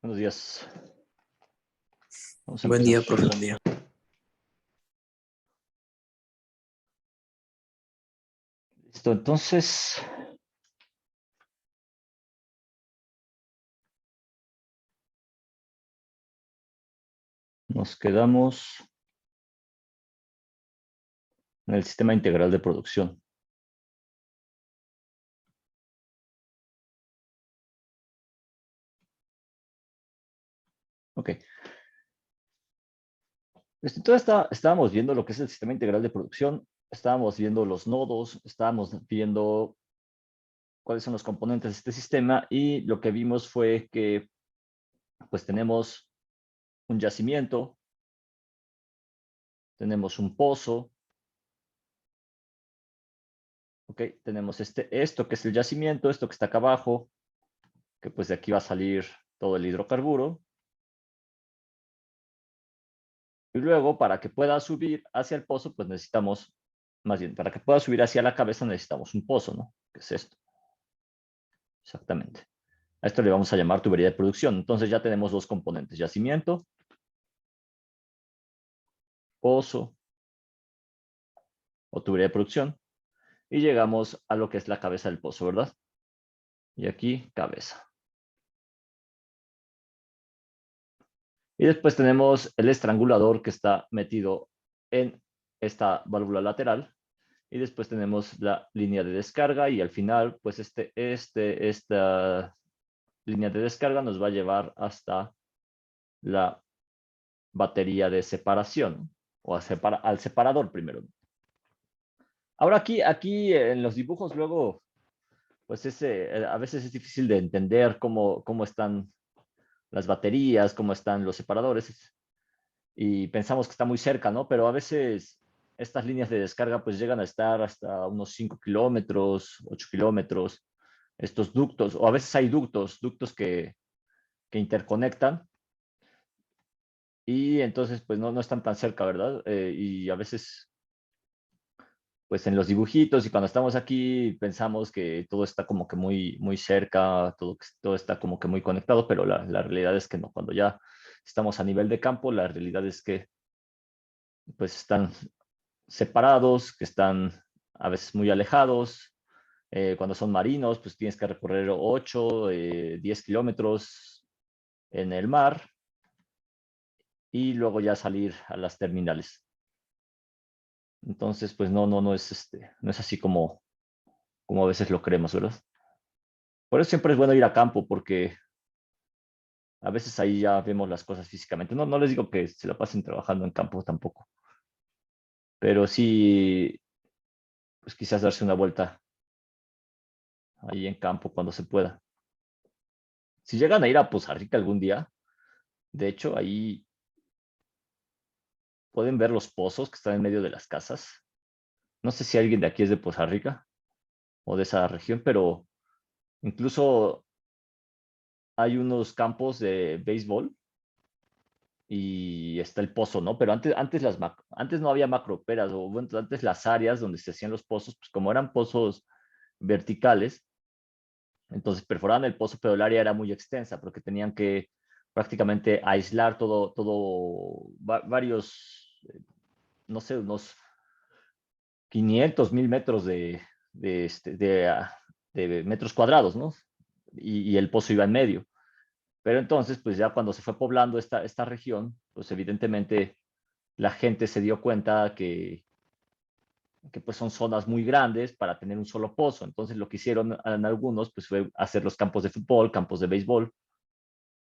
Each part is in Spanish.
Buenos días. Vamos a Buen día, empezar. profe, buen día. Listo, entonces, nos quedamos en el sistema integral de producción. Ok. Entonces estábamos viendo lo que es el sistema integral de producción, estábamos viendo los nodos, estábamos viendo cuáles son los componentes de este sistema y lo que vimos fue que pues tenemos un yacimiento, tenemos un pozo, ok, tenemos esto que es el yacimiento, esto que está acá abajo, que pues de aquí va a salir todo el hidrocarburo. Y luego, para que pueda subir hacia el pozo, pues necesitamos, más bien, para que pueda subir hacia la cabeza necesitamos un pozo, ¿no? ¿Qué es esto? Exactamente. A esto le vamos a llamar tubería de producción. Entonces ya tenemos dos componentes, yacimiento, pozo o tubería de producción. Y llegamos a lo que es la cabeza del pozo, ¿verdad? Y aquí, cabeza. Y después tenemos el estrangulador que está metido en esta válvula lateral. Y después tenemos la línea de descarga y al final, pues esta línea de descarga nos va a llevar hasta la batería de separación o al separador primero. Ahora aquí en los dibujos luego, pues a veces es difícil de entender cómo están las baterías, cómo están los separadores y pensamos que está muy cerca, ¿no? Pero a veces estas líneas de descarga pues llegan a estar hasta unos 5 kilómetros, 8 kilómetros, estos ductos, o a veces hay ductos que interconectan y entonces pues no están tan cerca, ¿verdad? Y a veces pues en los dibujitos y cuando estamos aquí pensamos que todo está como que muy cerca, todo está como que muy conectado, pero la realidad es que no, cuando ya estamos a nivel de campo, la realidad es que pues están separados, que están a veces muy alejados. Cuando son marinos, pues tienes que recorrer 8, 10 kilómetros en el mar y luego ya salir a las terminales. Entonces, pues no es así como a veces lo creemos, ¿verdad? Por eso siempre es bueno ir a campo, porque a veces ahí ya vemos las cosas físicamente. No les digo que se la pasen trabajando en campo tampoco, pero sí, pues quizás darse una vuelta ahí en campo cuando se pueda. Si llegan a ir a Poza Rica algún día, de hecho, ahí pueden ver los pozos que están en medio de las casas. No sé si alguien de aquí es de Poza Rica o de esa región, pero incluso hay unos campos de béisbol y está el pozo, ¿no? Pero antes no había macroperas, o bueno, antes las áreas donde se hacían los pozos, pues como eran pozos verticales, entonces perforaban el pozo, pero el área era muy extensa, porque tenían que prácticamente aislar varios, no sé, unos 500, 1000 metros de metros cuadrados, ¿no? Y el pozo iba en medio. Pero entonces, pues ya cuando se fue poblando esta región, pues evidentemente la gente se dio cuenta que pues son zonas muy grandes para tener un solo pozo. Entonces lo que hicieron en algunos pues fue hacer los campos de fútbol, campos de béisbol,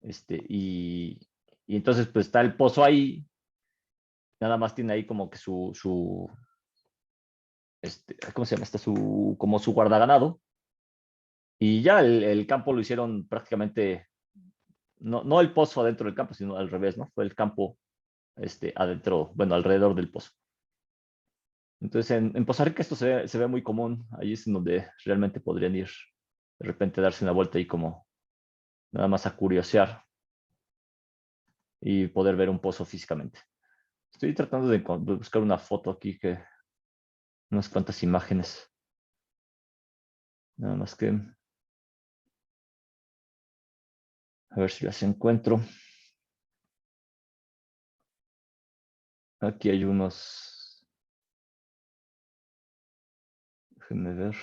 este, y, y entonces pues está el pozo ahí, nada más tiene ahí como que ¿cómo se llama? Como su guardaganado, y ya el campo lo hicieron prácticamente, no el pozo adentro del campo, sino al revés, ¿no? Fue el campo adentro, bueno, alrededor del pozo. Entonces, en Poza Rica esto se ve muy común. Ahí es en donde realmente podrían ir de repente darse una vuelta ahí como nada más a curiosear y poder ver un pozo físicamente. Estoy tratando de buscar una foto aquí unas cuantas imágenes. Nada más que A ver si las encuentro. Aquí hay unos. Déjenme ver.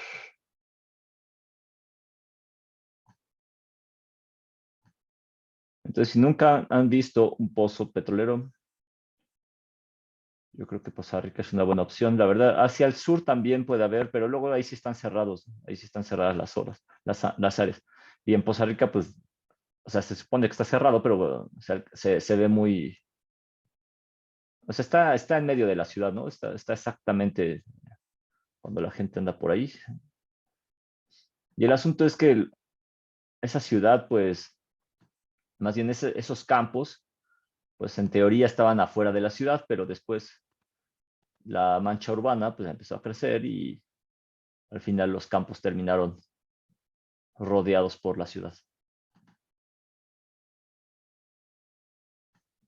Entonces, si nunca han visto un pozo petrolero, yo creo que Poza Rica es una buena opción. La verdad, hacia el sur también puede haber, pero luego ahí sí están cerrados. Ahí sí están cerradas las horas, las áreas. Y en Poza Rica, pues, o sea, se supone que está cerrado, pero bueno, o sea, se ve muy. O sea, está en medio de la ciudad, ¿no? Está exactamente cuando la gente anda por ahí. Y el asunto es que esa ciudad, pues, más bien esos campos, pues en teoría estaban afuera de la ciudad, pero después la mancha urbana, pues empezó a crecer y al final los campos terminaron rodeados por la ciudad.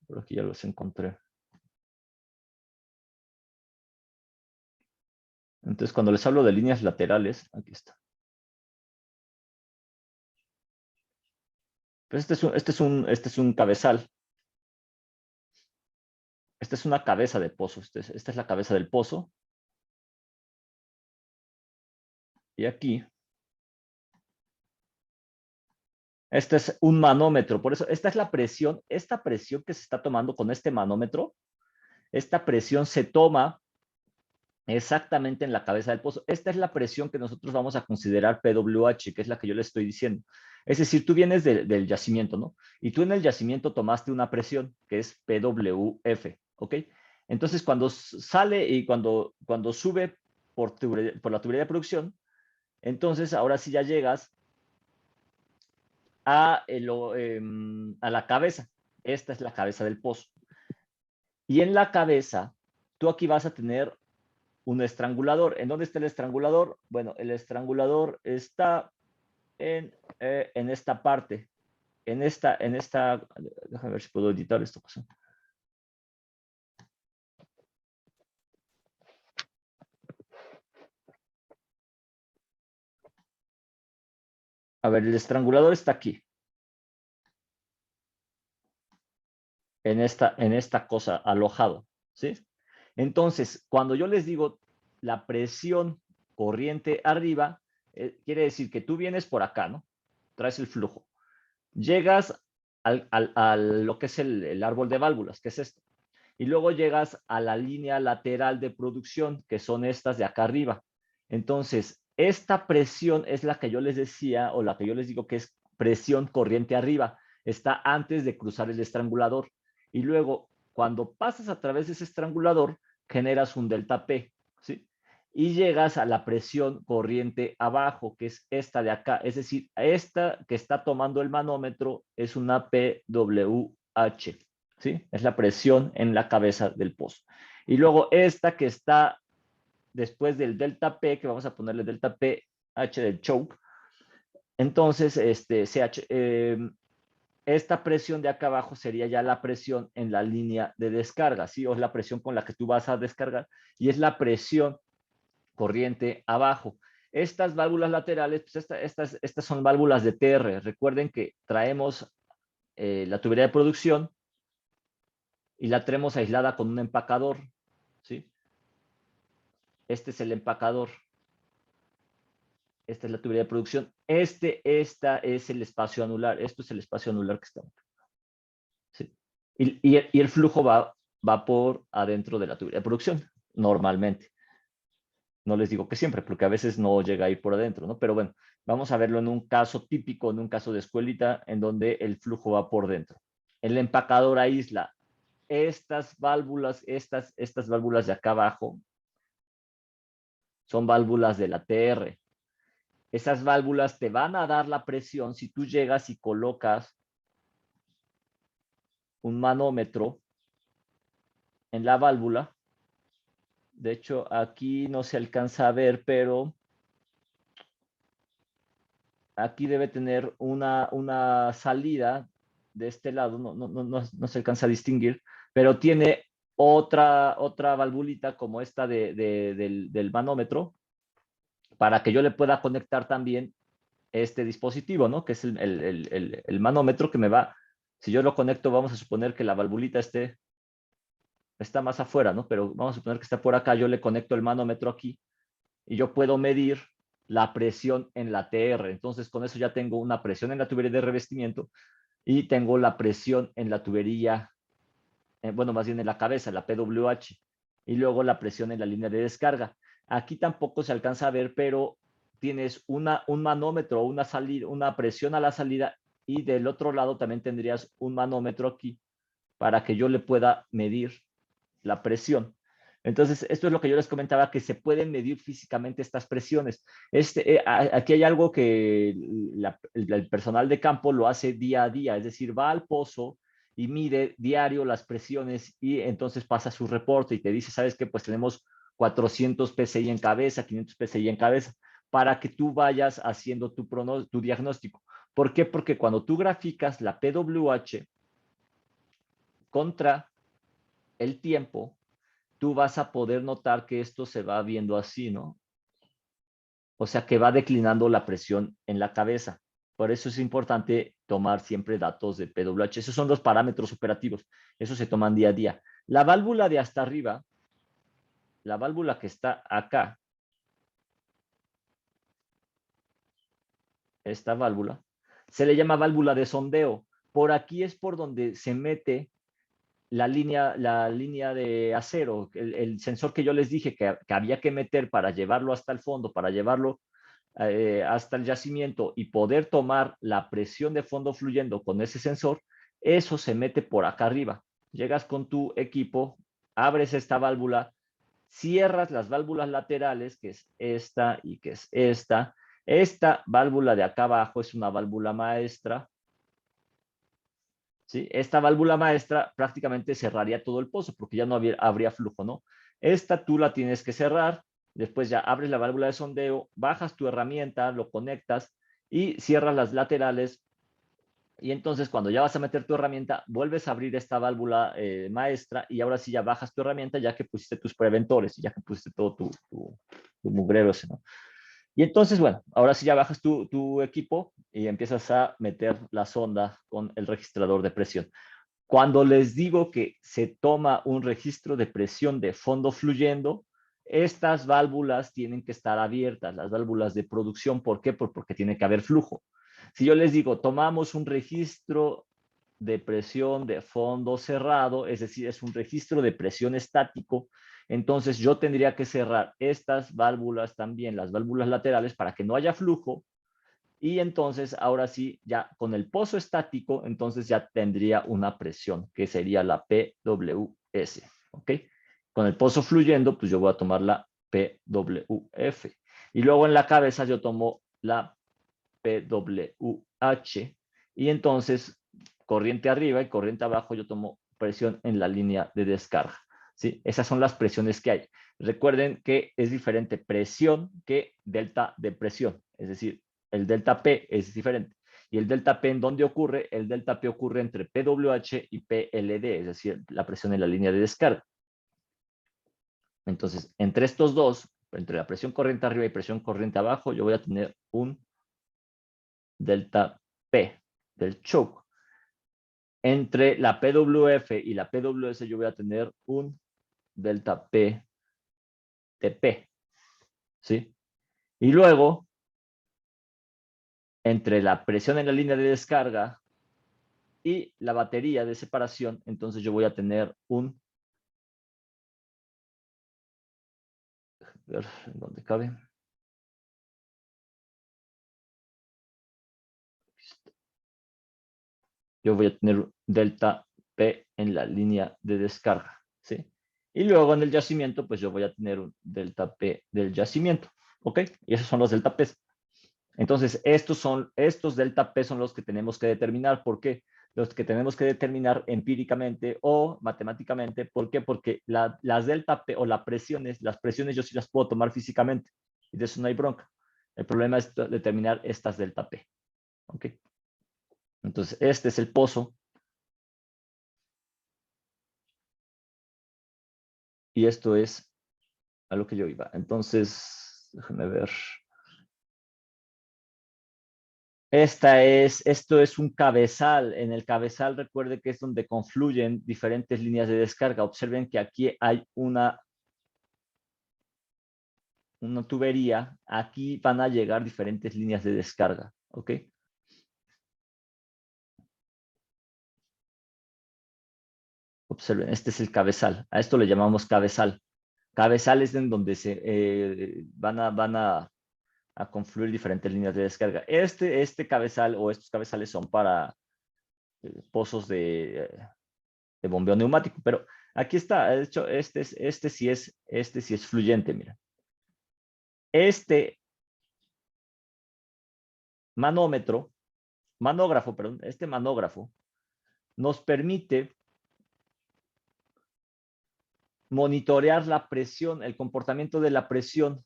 Por aquí ya los encontré. Entonces, cuando les hablo de líneas laterales, aquí está. Pues este es un cabezal. Esta es una cabeza de pozo. Esta es la cabeza del pozo. Y aquí, este es un manómetro. Por eso, esta es la presión. Esta presión que se está tomando con este manómetro, esta presión se toma exactamente en la cabeza del pozo. Esta es la presión que nosotros vamos a considerar PWH, que es la que yo le estoy diciendo. Es decir, tú vienes del yacimiento, ¿no? Y tú en el yacimiento tomaste una presión, que es PWF, ¿ok? Entonces, cuando sale y cuando sube por la tubería de producción, entonces ahora sí ya llegas a la cabeza. Esta es la cabeza del pozo. Y en la cabeza, tú aquí vas a tener un estrangulador. ¿En dónde está el estrangulador? Bueno, el estrangulador está en esta parte, déjame ver si puedo editar esta cosa. A ver, el estrangulador está aquí, en esta cosa, alojado, ¿sí? Entonces, cuando yo les digo la presión corriente arriba, quiere decir que tú vienes por acá, ¿no? Traes el flujo. Llegas a lo que es el árbol de válvulas, que es esto. Y luego llegas a la línea lateral de producción, que son estas de acá arriba. Entonces, esta presión es la que yo les decía, o la que yo les digo que es presión corriente arriba. Está antes de cruzar el estrangulador. Y luego, cuando pasas a través de ese estrangulador, generas un delta P, ¿sí? Y llegas a la presión corriente abajo, que es esta de acá. Es decir, esta que está tomando el manómetro es una PWH. ¿Sí? Es la presión en la cabeza del pozo. Y luego esta que está después del delta P, que vamos a ponerle delta P, H del choke. Entonces, esta presión de acá abajo sería ya la presión en la línea de descarga, ¿sí? O es la presión con la que tú vas a descargar y es la presión corriente abajo. Estas válvulas laterales, pues estas son válvulas de TR. Recuerden que traemos la tubería de producción y la tenemos aislada con un empacador, ¿sí? Este es el empacador. Esta es la tubería de producción. Esta es el espacio anular. Esto es el espacio anular que estamos. ¿Sí? Y el flujo va por adentro de la tubería de producción, normalmente. No les digo que siempre, porque a veces no llega a ir por adentro, ¿no? Pero bueno, vamos a verlo en un caso típico, en un caso de escuelita, en donde el flujo va por dentro. El empacador aísla estas válvulas, estas válvulas de acá abajo, son válvulas de la TR. Esas válvulas te van a dar la presión si tú llegas y colocas un manómetro en la válvula. De hecho, aquí no se alcanza a ver, pero aquí debe tener una salida de este lado, no se alcanza a distinguir, pero tiene otra valvulita como esta del manómetro para que yo le pueda conectar también este dispositivo, ¿no? Que es el manómetro que me va, si yo lo conecto, vamos a suponer que la valvulita está más afuera, ¿no? Pero vamos a suponer que está por acá, yo le conecto el manómetro aquí y yo puedo medir la presión en la TR. Entonces, con eso ya tengo una presión en la tubería de revestimiento y tengo la presión en la tubería, bueno, más bien en la cabeza, la PWH, y luego la presión en la línea de descarga. Aquí tampoco se alcanza a ver, pero tienes un manómetro, una presión a la salida, y del otro lado también tendrías un manómetro aquí para que yo le pueda medir la presión. Entonces, esto es lo que yo les comentaba, que se pueden medir físicamente estas presiones. Aquí hay algo que el personal de campo lo hace día a día, es decir, va al pozo y mide diario las presiones y entonces pasa su reporte y te dice, ¿sabes qué? Pues tenemos 400 PSI en cabeza, 500 PSI en cabeza, para que tú vayas haciendo tu diagnóstico. ¿Por qué? Porque cuando tú graficas la PWH contra el tiempo, tú vas a poder notar que esto se va viendo así, ¿no? O sea, que va declinando la presión en la cabeza. Por eso es importante tomar siempre datos de PWH. Esos son los parámetros operativos. Eso se toman día a día. La válvula de hasta arriba, la válvula que está acá, esta válvula, se le llama válvula de sondeo. Por aquí es por donde se mete la línea de acero, el sensor que yo les dije que había que meter para llevarlo hasta el fondo, para llevarlo hasta el yacimiento y poder tomar la presión de fondo fluyendo con ese sensor, eso se mete por acá arriba. Llegas con tu equipo, abres esta válvula, cierras las válvulas laterales, que es esta y que es esta. Esta válvula de acá abajo es una válvula maestra. ¿Sí? Esta válvula maestra prácticamente cerraría todo el pozo porque ya no habría flujo, ¿no? Esta tú la tienes que cerrar, después ya abres la válvula de sondeo, bajas tu herramienta, lo conectas y cierras las laterales, y entonces cuando ya vas a meter tu herramienta, vuelves a abrir esta válvula maestra y ahora sí ya bajas tu herramienta ya que pusiste tus preventores y ya que pusiste todo tu mugrero ese, ¿no? Y entonces, bueno, ahora sí ya bajas tu equipo y empiezas a meter la sonda con el registrador de presión. Cuando les digo que se toma un registro de presión de fondo fluyendo, estas válvulas tienen que estar abiertas, las válvulas de producción. ¿Por qué? Porque tiene que haber flujo. Si yo les digo, tomamos un registro de presión de fondo cerrado, es decir, es un registro de presión estático, entonces yo tendría que cerrar estas válvulas también, las válvulas laterales, para que no haya flujo, y entonces ahora sí, ya con el pozo estático, entonces ya tendría una presión, que sería la PWS, ¿ok? Con el pozo fluyendo, pues yo voy a tomar la PWF. Y luego en la cabeza yo tomo la PWH. Y entonces, corriente arriba y corriente abajo, yo tomo presión en la línea de descarga. ¿Sí? Esas son las presiones que hay. Recuerden que es diferente presión que delta de presión. Es decir, el delta P es diferente. ¿Y el delta P en dónde ocurre? El delta P ocurre entre PWH y PLD, es decir, la presión en la línea de descarga. Entonces, entre estos dos, entre la presión corriente arriba y presión corriente abajo, yo voy a tener un delta P del choke. Entre la PWF y la PWS yo voy a tener un delta P de P. ¿Sí? Y luego, entre la presión en la línea de descarga y la batería de separación, entonces yo voy a tener un... A ver, ¿en dónde cabe? Yo voy a tener delta P en la línea de descarga, ¿sí? Y luego en el yacimiento, pues yo voy a tener un delta P del yacimiento, ¿ok? Y esos son los delta P. Entonces, estos delta P son los que tenemos que determinar. ¿Por qué? Los que tenemos que determinar empíricamente o matemáticamente. ¿Por qué? Porque las delta P o las presiones yo sí las puedo tomar físicamente. Y de eso no hay bronca. El problema es determinar estas delta P. ¿Ok? Entonces, este es el pozo. Y esto es a lo que yo iba. Entonces, déjame ver. Esto es un cabezal. En el cabezal recuerde que es donde confluyen diferentes líneas de descarga. Observen que aquí hay una tubería. Aquí van a llegar diferentes líneas de descarga. ¿Ok? Observen, este es el cabezal. A esto le llamamos cabezal. Cabezal es en donde se van a confluir diferentes líneas de descarga. Este cabezal o estos cabezales son para pozos de bombeo neumático, pero aquí está, de hecho, este sí es fluyente, mira. Este este manógrafo nos permite monitorear la presión, el comportamiento de la presión,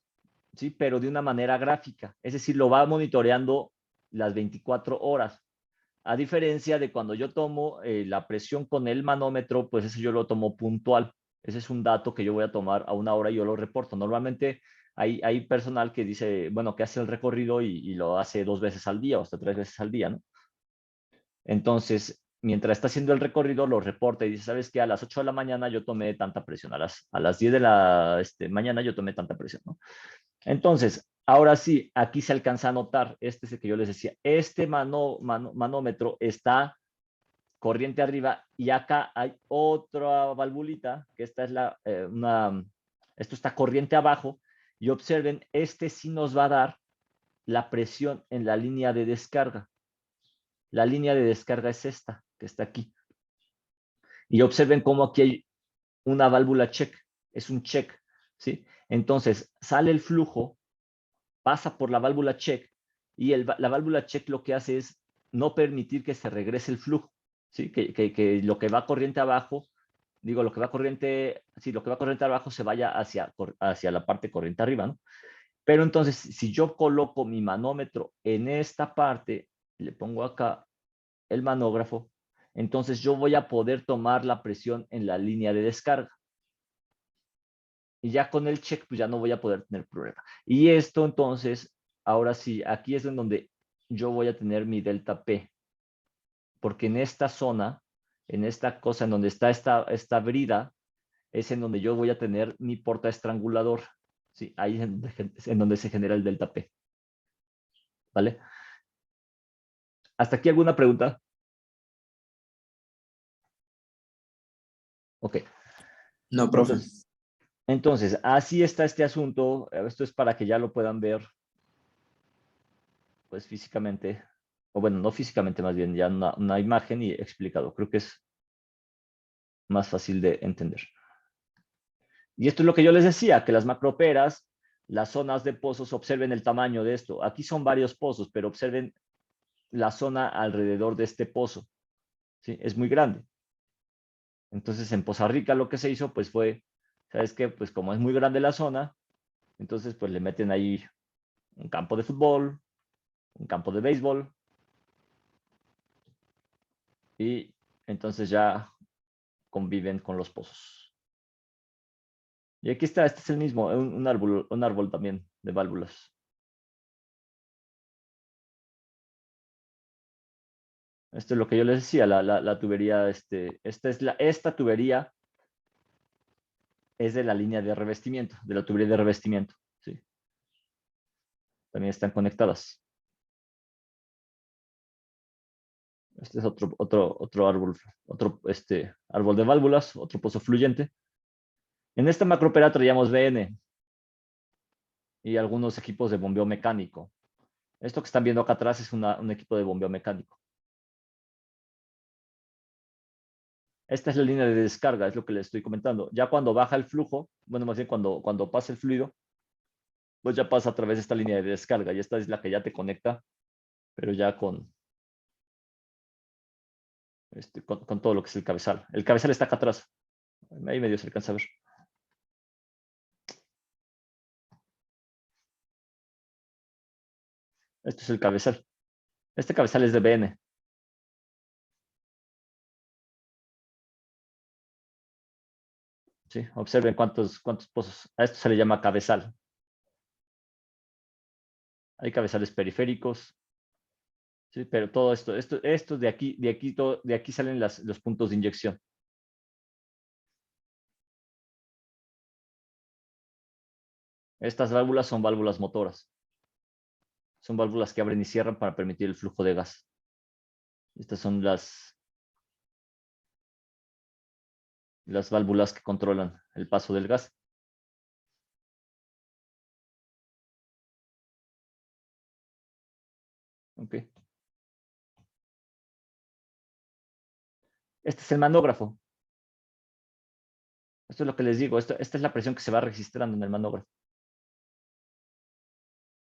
¿sí? Pero de una manera gráfica, es decir, lo va monitoreando las 24 horas. A diferencia de cuando yo tomo la presión con el manómetro, pues eso yo lo tomo puntual. Ese es un dato que yo voy a tomar a una hora y yo lo reporto. Normalmente hay personal que dice, bueno, que hace el recorrido y lo hace 2 veces al día o hasta 3 veces al día, ¿no? Entonces, mientras está haciendo el recorrido, lo reporta y dice, ¿sabes qué? A las 8 de la mañana yo tomé tanta presión, a las 10 de la mañana yo tomé tanta presión, ¿no? Entonces, ahora sí, aquí se alcanza a notar, este es el que yo les decía, este manómetro está corriente arriba y acá hay otra valvulita, que esta es esto está corriente abajo y observen, este sí nos va a dar la presión en la línea de descarga. La línea de descarga es esta, que está aquí. Y observen cómo aquí hay una válvula check, es un check, ¿sí? Entonces, sale el flujo, pasa por la válvula check y la válvula check lo que hace es no permitir que se regrese el flujo, ¿sí? Que lo que va corriente abajo, digo, lo que va corriente, sí, lo que va corriente abajo se vaya hacia la parte corriente arriba, ¿no? Pero entonces, si yo coloco mi manómetro en esta parte, le pongo acá el manógrafo, entonces yo voy a poder tomar la presión en la línea de descarga. Y ya con el check, pues ya no voy a poder tener problema. Y esto entonces, ahora sí, aquí es en donde yo voy a tener mi delta P. Porque en esta zona, en esta cosa, en donde está esta brida, es en donde yo voy a tener mi portaestrangulador. Sí, ahí es en donde se genera el delta P. ¿Vale? ¿Hasta aquí alguna pregunta? Ok. No, profe. Entonces, así está este asunto. Esto es para que ya lo puedan ver, pues físicamente, o bueno, no físicamente, más bien ya una imagen y explicado. Creo que es más fácil de entender. Y esto es lo que yo les decía, que las macroperas, las zonas de pozos, observen el tamaño de esto. Aquí son varios pozos, pero observen la zona alrededor de este pozo. ¿Sí? Es muy grande. Entonces, en Poza Rica lo que se hizo, pues fue, ¿sabes qué? Pues como es muy grande la zona, entonces pues le meten ahí un campo de fútbol, un campo de béisbol, y entonces ya conviven con los pozos. Y aquí está, este es el mismo, un árbol también de válvulas. Esto es lo que yo les decía, la tubería, esta tubería es de la línea de revestimiento, de la tubería de revestimiento. ¿Sí? También están conectadas. Este es otro árbol, árbol de válvulas, otro pozo fluyente. En esta macropera traíamos BN y algunos equipos de bombeo mecánico. Esto que están viendo acá atrás es un equipo de bombeo mecánico. Esta es la línea de descarga, es lo que les estoy comentando. Ya cuando baja el flujo, bueno, más bien cuando pasa el fluido, pues ya pasa a través de esta línea de descarga y esta es la que ya te conecta, pero ya con todo lo que es el cabezal. El cabezal está acá atrás. Ahí medio se alcanza a ver. Este es el cabezal. Este cabezal es de BN. ¿Sí? Observen cuántos pozos. A esto se le llama cabezal. Hay cabezales periféricos. Sí, pero todo esto de aquí salen los puntos de inyección. Estas válvulas son válvulas motoras. Son válvulas que abren y cierran para permitir el flujo de gas. Estas son las válvulas que controlan el paso del gas. Okay. Este es el manógrafo. Esto es lo que les digo. Esta es la presión que se va registrando en el manógrafo.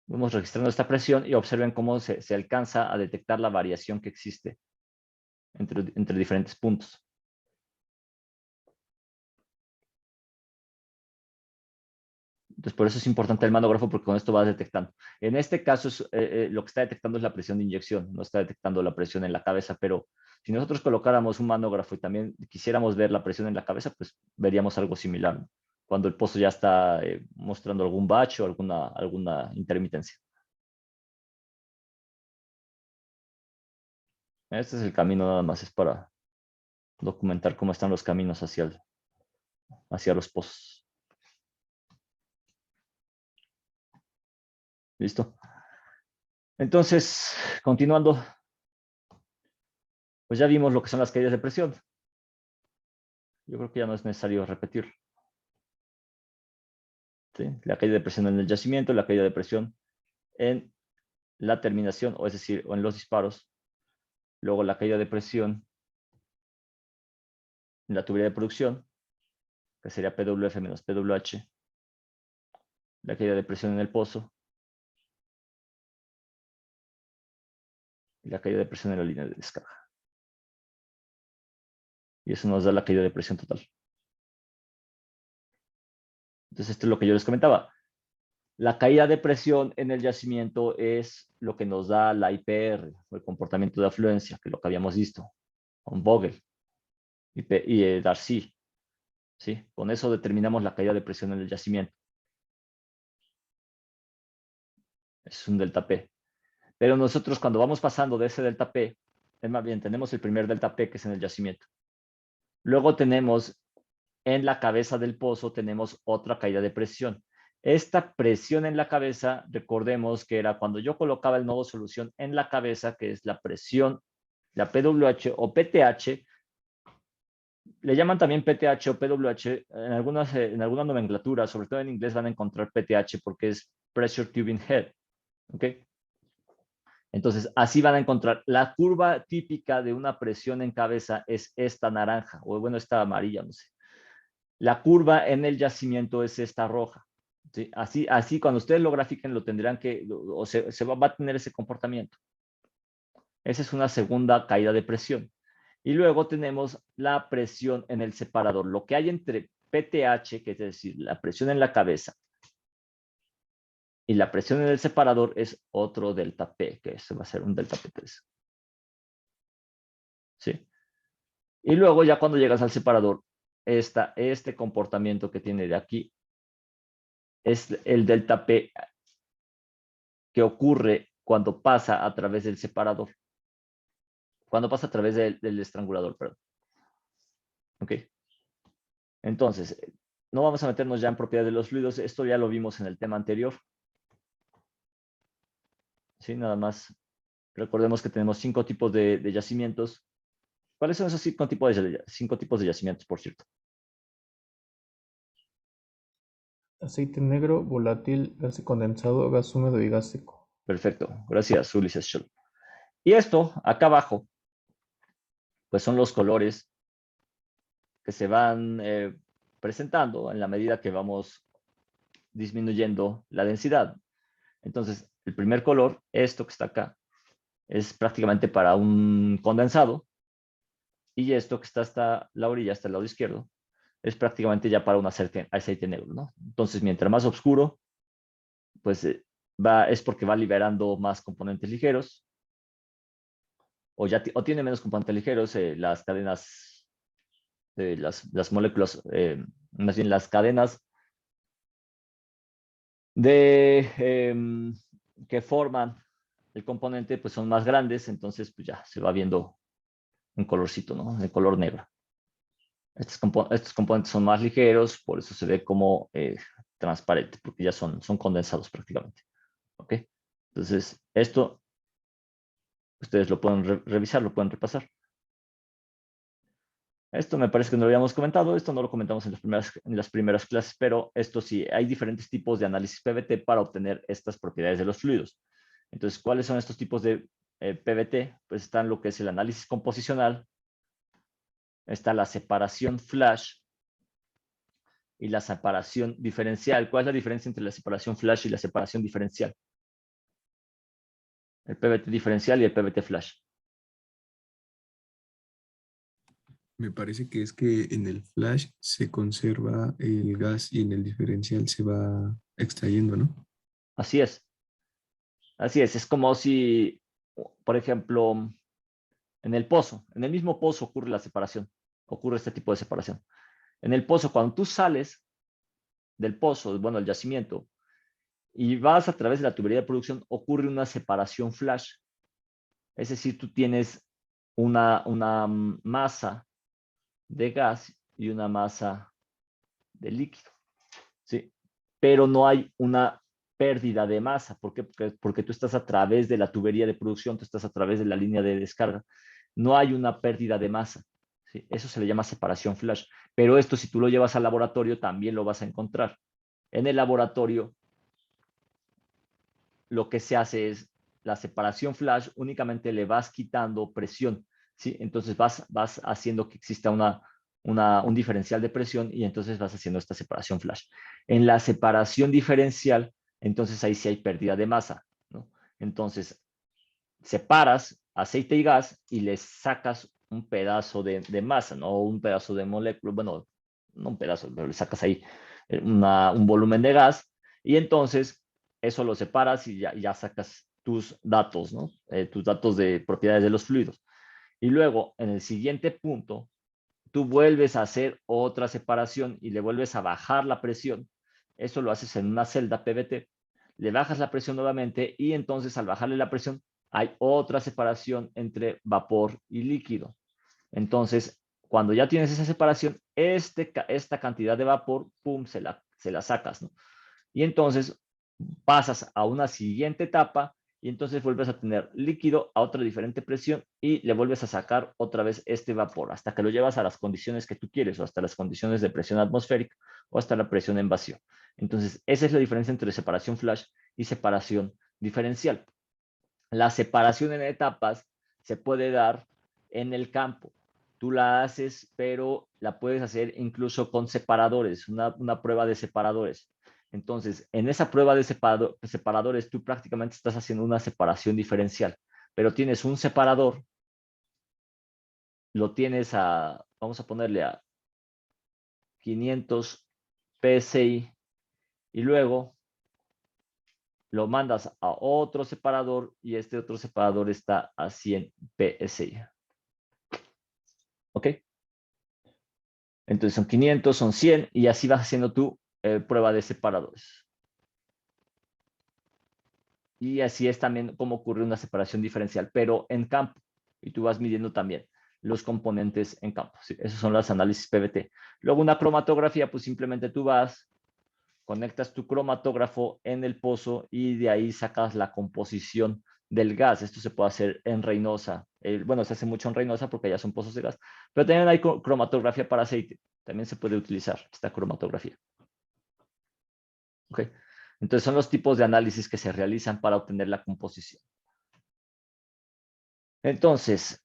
Vamos registrando esta presión y observen cómo se alcanza a detectar la variación que existe entre diferentes puntos. Entonces, por eso es importante el manógrafo, porque con esto vas detectando. En este caso, lo que está detectando es la presión de inyección, no está detectando la presión en la cabeza, pero si nosotros colocáramos un manógrafo y también quisiéramos ver la presión en la cabeza, pues veríamos algo similar, ¿no? Cuando el pozo ya está mostrando algún bache o alguna intermitencia. Este es el camino nada más, es para documentar cómo están los caminos hacia los pozos. ¿Listo? Entonces, continuando, pues ya vimos lo que son las caídas de presión. Yo creo que ya no es necesario repetir. ¿Sí? La caída de presión en el yacimiento, la caída de presión en la terminación, o es decir, o en los disparos. Luego la caída de presión en la tubería de producción, que sería PWF menos PWH. La caída de presión en el pozo. Y la caída de presión en la línea de descarga. Y eso nos da la caída de presión total. Entonces, esto es lo que yo les comentaba. La caída de presión en el yacimiento es lo que nos da la IPR, o el comportamiento de afluencia, que es lo que habíamos visto con Vogel y Darcy. ¿Sí? Con eso determinamos la caída de presión en el yacimiento. Es un delta P. Pero nosotros cuando vamos pasando de ese delta P, es más bien, tenemos el primer delta P que es en el yacimiento. Luego tenemos en la cabeza del pozo, tenemos otra caída de presión. Esta presión en la cabeza, recordemos que era cuando yo colocaba el nodo solución en la cabeza, que es la presión, la PWH o PTH. Le llaman también PTH o PWH en alguna nomenclatura, sobre todo en inglés van a encontrar PTH porque es Pressure Tubing Head. ¿Okay? Entonces, así van a encontrar. La curva típica de una presión en cabeza es esta naranja, o bueno, esta amarilla, no sé. La curva en el yacimiento es esta roja. ¿Sí? Así cuando ustedes lo grafiquen, lo tendrán que, o se va a tener ese comportamiento. Esa es una segunda caída de presión. Y luego tenemos la presión en el separador. Lo que hay entre PTH, que es decir, la presión en la cabeza, y la presión en el separador es otro delta P, que eso va a ser un delta P3. ¿Sí? Y luego ya cuando llegas al separador, este comportamiento que tiene de aquí es el delta P que ocurre cuando pasa a través del separador. Cuando pasa a través del estrangulador, perdón. ¿Ok? Entonces, no vamos a meternos ya en propiedad de los fluidos. Esto ya lo vimos en el tema anterior. ¿Sí? Nada más recordemos que tenemos 5 tipos de yacimientos. ¿Cuáles son esos 5 tipos de yacimientos, por cierto? Aceite negro, volátil, gas condensado, gas húmedo y gas seco. Perfecto. Gracias, Ulises Scholl. Y esto, acá abajo, pues son los colores que se van presentando en la medida que vamos disminuyendo la densidad. Entonces, el primer color, esto que está acá, es prácticamente para un condensado. Y esto que está hasta la orilla, hasta el lado izquierdo, es prácticamente ya para un aceite negro, ¿no? Entonces, mientras más oscuro, pues es porque va liberando más componentes ligeros, o tiene menos componentes ligeros, las cadenas, las moléculas, más bien las cadenas de, que forman el componente pues son más grandes, entonces pues ya se va viendo un colorcito, ¿no? De color negro. Estos componentes son más ligeros, por eso se ve como transparente, porque ya son condensados prácticamente. ¿Ok? Entonces, esto ustedes lo pueden revisar, lo pueden repasar. Esto me parece que no lo habíamos comentado, esto no lo comentamos en las primeras clases, pero esto sí, hay diferentes tipos de análisis PVT para obtener estas propiedades de los fluidos. Entonces, ¿cuáles son estos tipos de PVT? Pues están lo que es el análisis composicional, está la separación flash y la separación diferencial. ¿Cuál es la diferencia entre la separación flash y la separación diferencial? El PVT diferencial y el PVT flash. Me parece que es que en el flash se conserva el gas y en el diferencial se va extrayendo, ¿no? Así es. Así es como si, por ejemplo, en el mismo pozo ocurre la separación, ocurre este tipo de separación. En el pozo, cuando tú sales del pozo, bueno, el yacimiento, y vas a través de la tubería de producción, ocurre una separación flash. Es decir, tú tienes una masa de gas y una masa de líquido, ¿sí? Pero no hay una pérdida de masa. ¿Por qué? Porque tú estás a través de la tubería de producción, tú estás a través de la línea de descarga. No hay una pérdida de masa, ¿sí? Eso se le llama separación flash. Pero esto, si tú lo llevas al laboratorio, también lo vas a encontrar. En el laboratorio, lo que se hace es la separación flash, únicamente le vas quitando presión, ¿sí? Entonces vas haciendo que exista un diferencial de presión y entonces vas haciendo esta separación flash. En la separación diferencial, entonces ahí sí hay pérdida de masa, ¿no? Entonces, separas aceite y gas y le sacas un pedazo de masa, ¿no? Un pedazo de molécula, bueno, no un pedazo, pero le sacas ahí un volumen de gas y entonces eso lo separas y ya sacas tus datos, ¿no? Tus datos de propiedades de los fluidos. Y luego, en el siguiente punto, tú vuelves a hacer otra separación y le vuelves a bajar la presión. Eso lo haces en una celda PVT. Le bajas la presión nuevamente y entonces al bajarle la presión hay otra separación entre vapor y líquido. Entonces, cuando ya tienes esa separación, esta cantidad de vapor, pum, se la sacas, ¿no? Y entonces pasas a una siguiente etapa y entonces vuelves a tener líquido a otra diferente presión y le vuelves a sacar otra vez este vapor hasta que lo llevas a las condiciones que tú quieres o hasta las condiciones de presión atmosférica o hasta la presión en vacío. Entonces, esa es la diferencia entre separación flash y separación diferencial. La separación en etapas se puede dar en el campo. Tú la haces, pero la puedes hacer incluso con separadores, una prueba de separadores. Entonces, en esa prueba de separadores, tú prácticamente estás haciendo una separación diferencial, pero tienes un separador, lo tienes vamos a ponerle a 500 PSI y luego lo mandas a otro separador y este otro separador está a 100 PSI. ¿Ok? Entonces son 500, son 100 y así vas haciendo tu prueba de separadores. Y así es también como ocurre una separación diferencial, pero en campo. Y tú vas midiendo también los componentes en campo. ¿Sí? Esos son los análisis PVT. Luego una cromatografía, pues simplemente tú vas, conectas tu cromatógrafo en el pozo y de ahí sacas la composición del gas. Esto se puede hacer en Reynosa. Bueno, se hace mucho en Reynosa porque ya son pozos de gas, pero también hay cromatografía para aceite. También se puede utilizar esta cromatografía. ¿Ok? Entonces son los tipos de análisis que se realizan para obtener la composición. Entonces,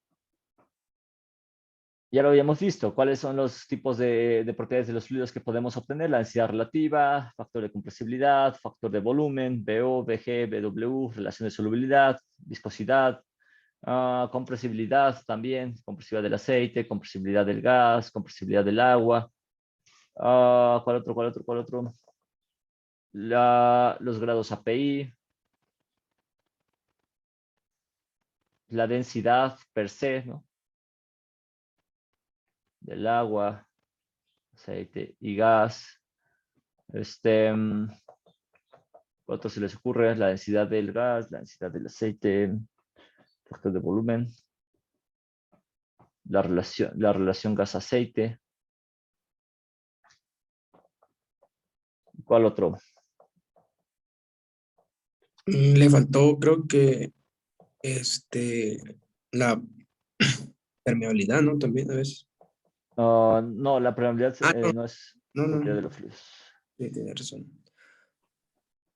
ya lo habíamos visto. ¿Cuáles son los tipos de propiedades de los fluidos que podemos obtener? La densidad relativa, factor de compresibilidad, factor de volumen, BO, BG, BW, relación de solubilidad, viscosidad, compresibilidad también, compresibilidad del aceite, compresibilidad del gas, compresibilidad del agua. ¿Cuál otro? ¿Cuál otro? ¿Cuál otro? Los grados API, la densidad per se, ¿no? Del agua, aceite y gas. ¿Cuál ¿Cuál otro se les ocurre? La densidad del gas, la densidad del aceite, factor de volumen, la relación gas-aceite. ¿Cuál otro? Le faltó, creo que, la permeabilidad, ¿no? También a veces. No, la permeabilidad No, no es no, propiedad de no. los fluidos. Sí, tiene razón.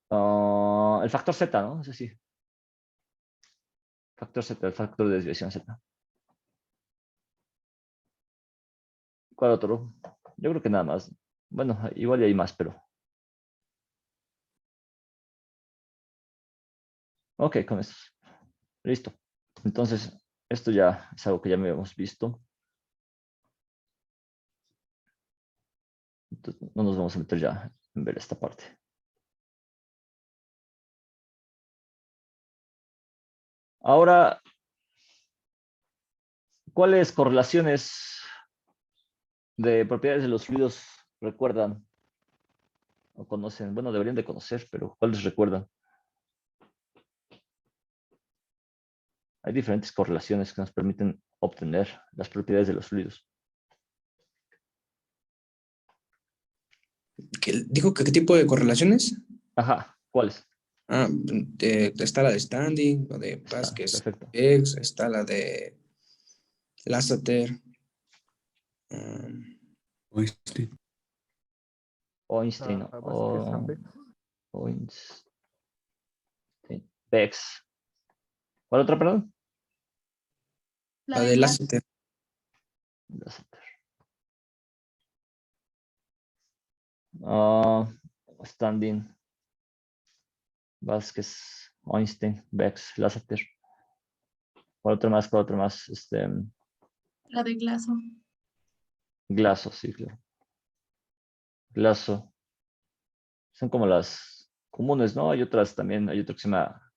El factor Z, ¿no? Ese sí. Factor Z, el factor de desviación Z. ¿Cuál otro? Yo creo que nada más. Bueno, igual y hay más, pero. Ok, con eso. Listo. Entonces, esto ya es algo que ya me habíamos visto. Entonces, no nos vamos a meter ya en ver esta parte. Ahora, ¿cuáles correlaciones de propiedades de los fluidos recuerdan o conocen? Bueno, deberían de conocer, pero ¿cuáles recuerdan? Hay diferentes correlaciones que nos permiten obtener las propiedades de los fluidos. ¿Dijo que qué tipo de correlaciones? Ajá, ¿cuáles? Está la de Standing, la de Está, Vázquez perfecto. X, está la de Lasseter. Oeste. Einstein Vázquez, Ambeck. o Einstein. Bex. ¿Cuál otra, perdón? La de Lasseter. Standing, Vázquez, Einstein, Bex, Lasseter. ¿Cuál otro más? ¿Cuál otro más? La de Glaso. Glaso, sí, claro. Glaso. Son como las comunes, ¿no? Hay otras también. Hay otro que se llama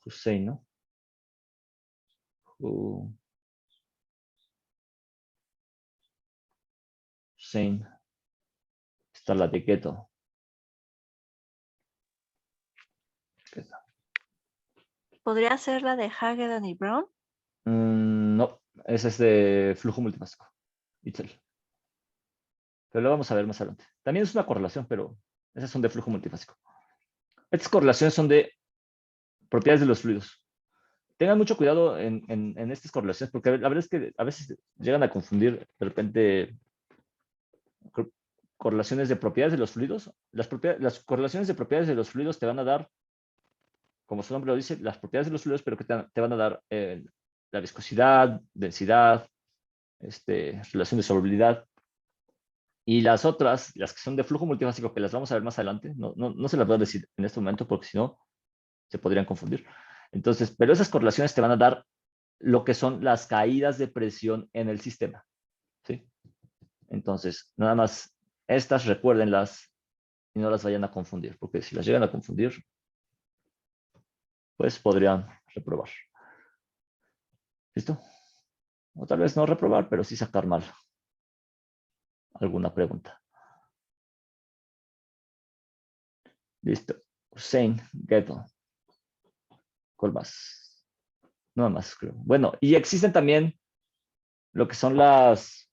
Hussein, ¿no? Hussein. Está la de Ghetto. ¿Podría ser la de Hagedorn y Brown? No, ese es de flujo multifásico. Itzel. Pero lo vamos a ver más adelante. También es una correlación, pero esas son de flujo multifásico. Estas correlaciones son de propiedades de los fluidos. Tengan mucho cuidado en estas correlaciones, porque la verdad es que a veces llegan a confundir de repente correlaciones de propiedades de los fluidos. Las correlaciones de propiedades de los fluidos te van a dar, como su nombre lo dice, las propiedades de los fluidos, pero que te van a dar la viscosidad, densidad, relación de solubilidad. Y las otras, las que son de flujo multifásico, que las vamos a ver más adelante, no se las voy a decir en este momento porque si no, se podrían confundir. Entonces, pero esas correlaciones te van a dar lo que son las caídas de presión en el sistema. ¿Sí? Entonces, nada más, estas recuérdenlas y no las vayan a confundir, porque si las llegan a confundir, pues podrían reprobar. ¿Listo? O tal vez no reprobar, pero sí sacar mal alguna pregunta. Listo. Hussein, Ghetto. ¿Cuál más? Nada más, creo. Bueno, y existen también lo que son las,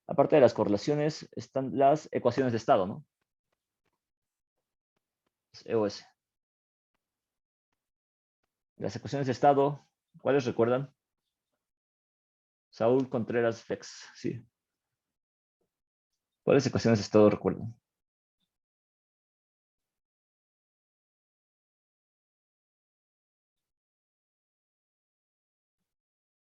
aparte de las correlaciones, están las ecuaciones de estado, ¿no? EOS. Las ecuaciones de estado, ¿cuáles recuerdan? Saúl Contreras Fex, sí. ¿Cuáles ecuaciones de estado recuerdan?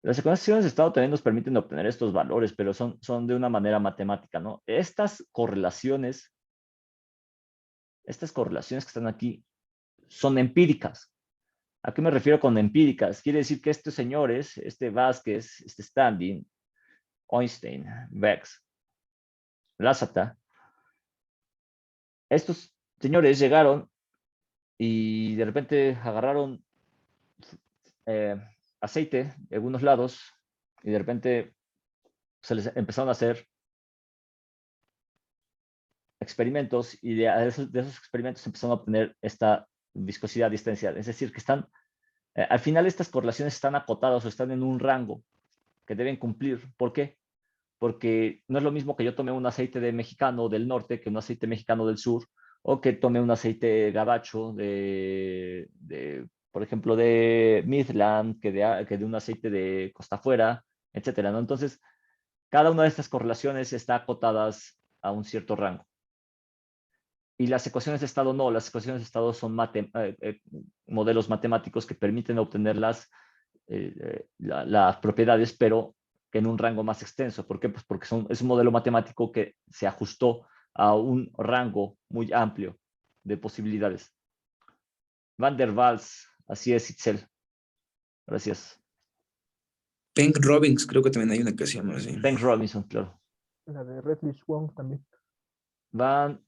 Las ecuaciones de estado también nos permiten obtener estos valores, pero son de una manera matemática, ¿no? Estas correlaciones que están aquí son empíricas. ¿A qué me refiero con empíricas? Quiere decir que estos señores, Vázquez, Standing, Einstein, Bex, Lasseter, estos señores llegaron y de repente agarraron aceite de algunos lados y de repente se les empezaron a hacer experimentos y de esos experimentos empezaron a obtener esta viscosidad distancial. Es decir, que están, al final estas correlaciones están acotadas o están en un rango que deben cumplir. ¿Por qué? Porque no es lo mismo que yo tome un aceite de mexicano del norte que un aceite mexicano del sur, o que tome un aceite gabacho por ejemplo, de Midland, que de un aceite de Costa Afuera, etcétera, ¿no? Entonces, cada una de estas correlaciones está acotadas a un cierto rango. Y las ecuaciones de estado no, las ecuaciones de estado son modelos matemáticos que permiten obtener las propiedades, pero en un rango más extenso. ¿Por qué? Pues porque es un modelo matemático que se ajustó a un rango muy amplio de posibilidades. Van der Waals, así es, Itzel. Gracias. Penck Robbins, creo que también hay una que se llama así. Penck Robinson, claro. La de Redlich Wong también. Van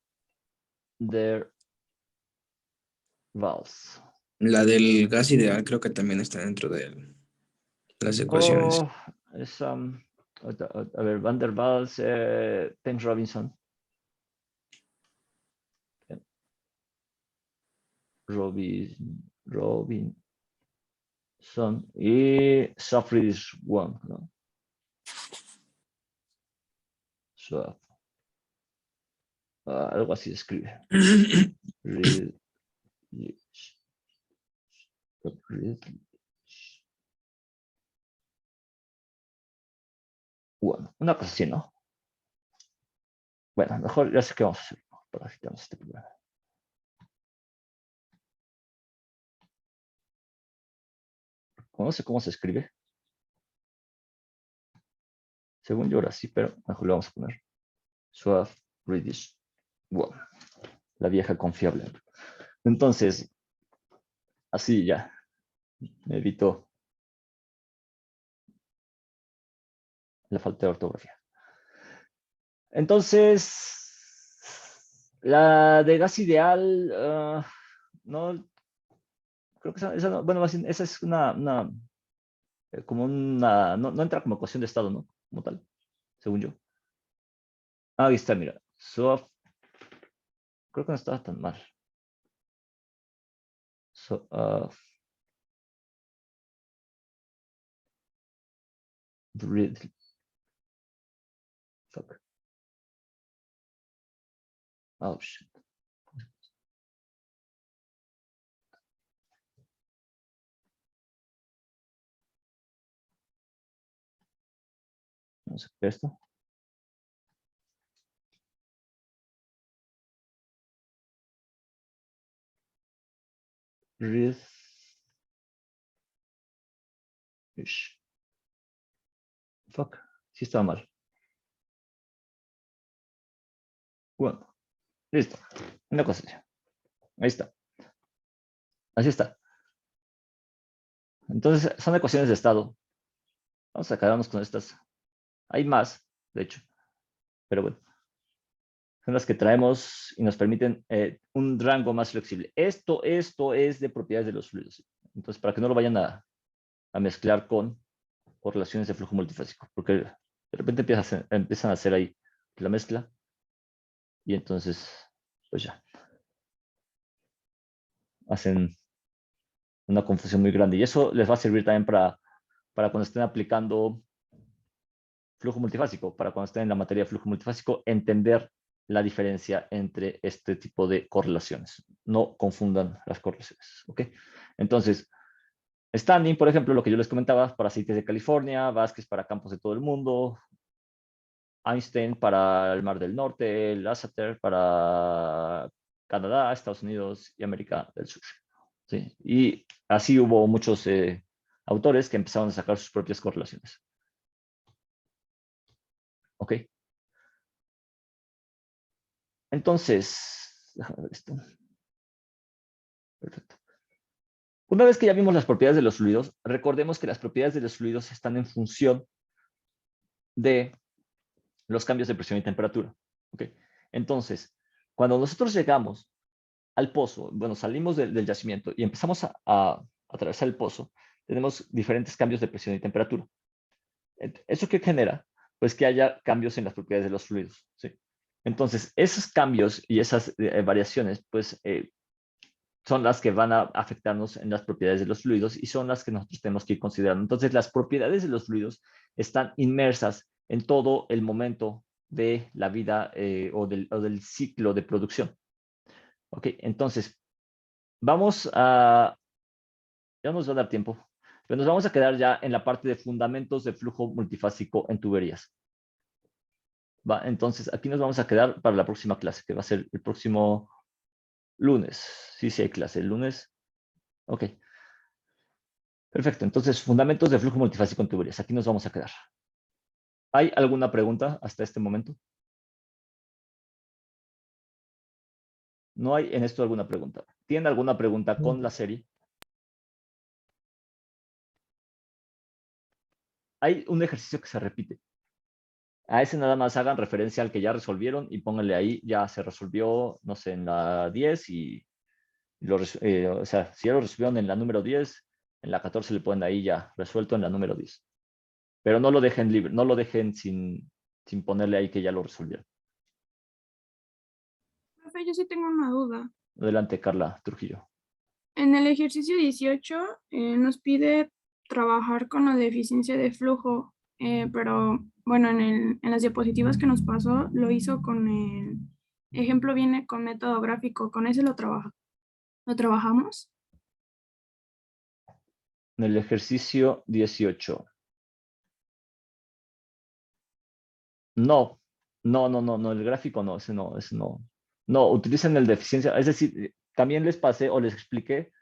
der Waals. La del gas ideal creo que también está dentro de las ecuaciones. Oh, es, a ver, Van der Waals, Penck Robinson. Robinson y Sofridis Wong, ¿no? Algo así se escribe. Bueno, una cosa así, ¿no? Bueno, mejor ya sé qué vamos a hacer para quitarnos este problema. No sé cómo se escribe. Según yo ahora sí, pero mejor le vamos a poner Suave British. Bueno, la vieja confiable. Entonces, así ya. Me evito la falta de ortografía. Entonces, la de gas ideal, no, creo que esa no, bueno, esa es como una, no entra como ecuación de estado, ¿no? Como tal, según yo. Ahí está, mira. Creo que no estaba tan mal. Fuck. Oh, shit. Vamos a ver esto. Fuck. Sí estaba mal. Bueno, listo. Una cosa así. Ahí está. Así está. Entonces, son ecuaciones de estado. Vamos a quedarnos con estas. Hay más, de hecho. Pero bueno. Son las que traemos y nos permiten un rango más flexible. Esto es de propiedades de los fluidos. Entonces, para que no lo vayan a mezclar con correlaciones de flujo multifásico, porque de repente empiezan a hacer ahí la mezcla y entonces, pues ya, hacen una confusión muy grande. Y eso les va a servir también para cuando estén aplicando flujo multifásico, para cuando estén en la materia de flujo multifásico, entender la diferencia entre este tipo de correlaciones. No confundan las correlaciones, ¿ok? Entonces, Standing, por ejemplo, lo que yo les comentaba, para aceites de California, Vázquez para campos de todo el mundo, Einstein para el Mar del Norte, Lasseter para Canadá, Estados Unidos y América del Sur. ¿Sí? Y así hubo muchos autores que empezaron a sacar sus propias correlaciones. ¿Ok? Entonces, déjame ver esto. Perfecto. Una vez que ya vimos las propiedades de los fluidos, recordemos que las propiedades de los fluidos están en función de los cambios de presión y temperatura. ¿Okay? Entonces, cuando nosotros llegamos al pozo, bueno, salimos del yacimiento y empezamos a atravesar el pozo, tenemos diferentes cambios de presión y temperatura. ¿Eso qué genera? Pues que haya cambios en las propiedades de los fluidos. ¿Sí? Entonces, esos cambios y esas variaciones, pues, son las que van a afectarnos en las propiedades de los fluidos y son las que nosotros tenemos que ir considerando. Entonces, las propiedades de los fluidos están inmersas en todo el momento de la vida o del ciclo de producción. Ok, entonces, vamos a... Ya nos va a dar tiempo, pero nos vamos a quedar ya en la parte de fundamentos de flujo multifásico en tuberías. ¿Va? Entonces, aquí nos vamos a quedar para la próxima clase, que va a ser el próximo lunes. Sí, sí hay clase el lunes. Ok. Perfecto. Entonces, fundamentos de flujo multifásico en tuberías. Aquí nos vamos a quedar. ¿Hay alguna pregunta hasta este momento? No hay en esto alguna pregunta. ¿Tienen alguna pregunta con la serie? Hay un ejercicio que se repite. A ese nada más hagan referencia al que ya resolvieron y pónganle ahí, ya se resolvió, no sé, en la 10 o sea, si ya lo resolvieron en la número 10, en la 14 le ponen ahí ya resuelto en la número 10. Pero no lo dejen libre, no lo dejen sin ponerle ahí que ya lo resolvieron. Profe, yo sí tengo una duda. Adelante, Carla Trujillo. En el ejercicio 18 nos pide trabajar con la deficiencia de flujo, pero bueno, en las diapositivas que nos pasó lo hizo con el ejemplo, viene con método gráfico, con ese lo trabajamos. En el ejercicio 18. No, no, el gráfico no, ese no, ese no. No, utilicen el de eficiencia, es decir, también les pasé o les expliqué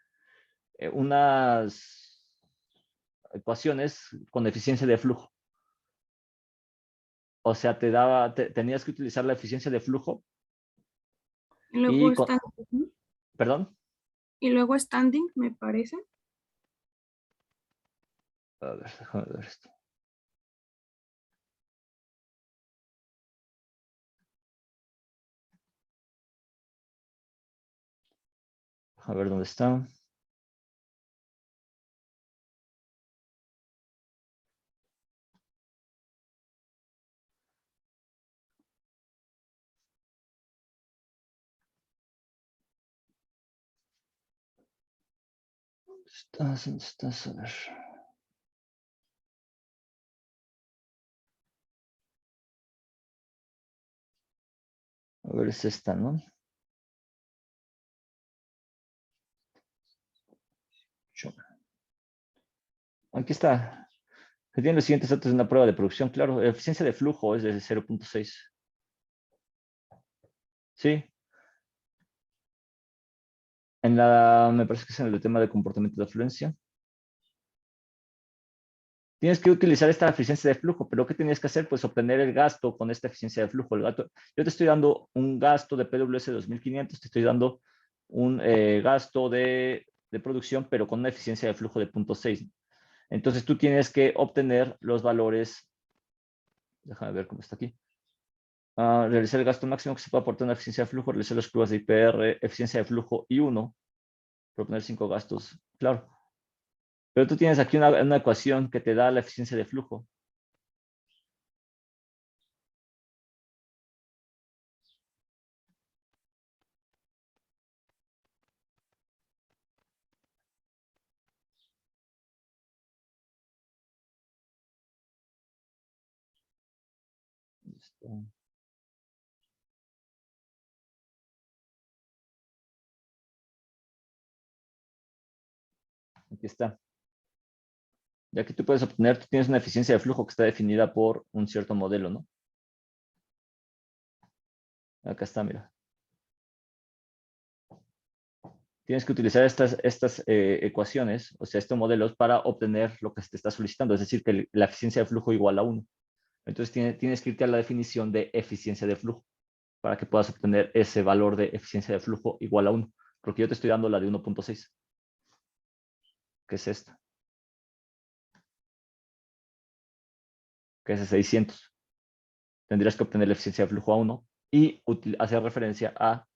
unas ecuaciones con eficiencia de flujo. O sea, tenías que utilizar la eficiencia de flujo Y luego standing, ¿perdón? y luego standing, me parece. A ver, déjame ver esto. A ver dónde está. ¿Dónde estás? A ver. A ver, es esta, ¿no? Aquí está. Que tiene los siguientes datos de una prueba de producción. Claro, la eficiencia de flujo es de 0.6. Sí. Me parece que es en el tema de comportamiento de afluencia. Tienes que utilizar esta eficiencia de flujo, pero ¿qué tenías que hacer? Pues obtener el gasto con esta eficiencia de flujo. Yo te estoy dando un gasto de PWS 2500, te estoy dando un gasto de producción, pero con una eficiencia de flujo de 0.6. Entonces tú tienes que obtener los valores, déjame ver cómo está aquí. Realizar el gasto máximo que se puede aportar una eficiencia de flujo, realizar las pruebas de IPR, eficiencia de flujo I1, proponer 5 gastos, claro. Pero tú tienes aquí una ecuación que te da la eficiencia de flujo. Aquí está. Ya que tú puedes obtener, tú tienes una eficiencia de flujo que está definida por un cierto modelo, ¿no? Acá está, mira. Tienes que utilizar estas ecuaciones, o sea, estos modelos, para obtener lo que te está solicitando, es decir, que la eficiencia de flujo igual a 1. Entonces tienes que irte a la definición de eficiencia de flujo para que puedas obtener ese valor de eficiencia de flujo igual a 1. Porque yo te estoy dando la de 1.6, que es esta, que es de 600. Tendrías que obtener la eficiencia de flujo a 1 y hacer referencia a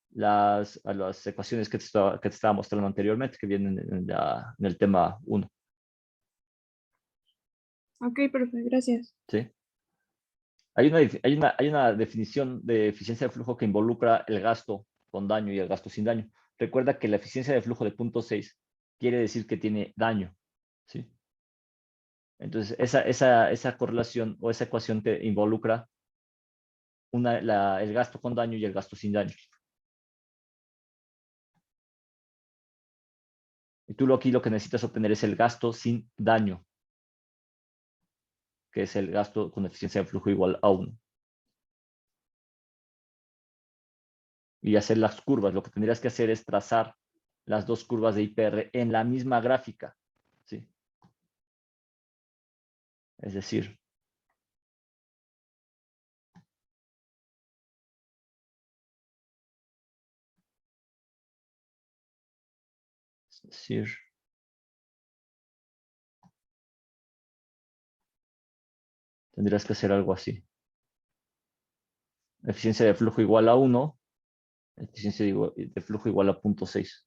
las ecuaciones que te estaba mostrando anteriormente, que vienen en el tema 1. Ok, perfecto, gracias. ¿Sí? hay una definición de eficiencia de flujo que involucra el gasto con daño y el gasto sin daño. Recuerda que la eficiencia de flujo de 0.6 quiere decir que tiene daño, ¿sí? Entonces, esa correlación o esa ecuación te involucra el gasto con daño y el gasto sin daño. Y tú aquí lo que necesitas obtener es el gasto sin daño, que es el gasto con eficiencia de flujo igual a 1. Y hacer las curvas. Lo que tendrías que hacer es trazar las dos curvas de IPR en la misma gráfica, ¿sí? Es decir, tendrías que hacer algo así. Eficiencia de flujo igual a 1, eficiencia de flujo igual a 0.6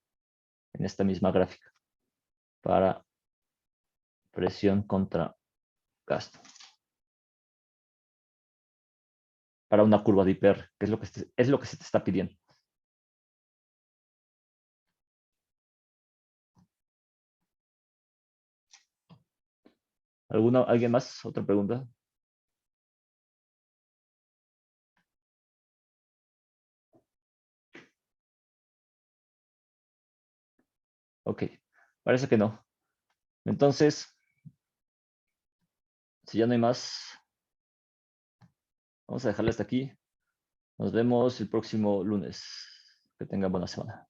en esta misma gráfica para presión contra gasto. Para una curva de IPR, que es lo que se te está pidiendo. ¿Alguien más? ¿Otra pregunta? Ok, parece que no. Entonces, si ya no hay más, vamos a dejarle hasta aquí. Nos vemos el próximo lunes. Que tengan buena semana.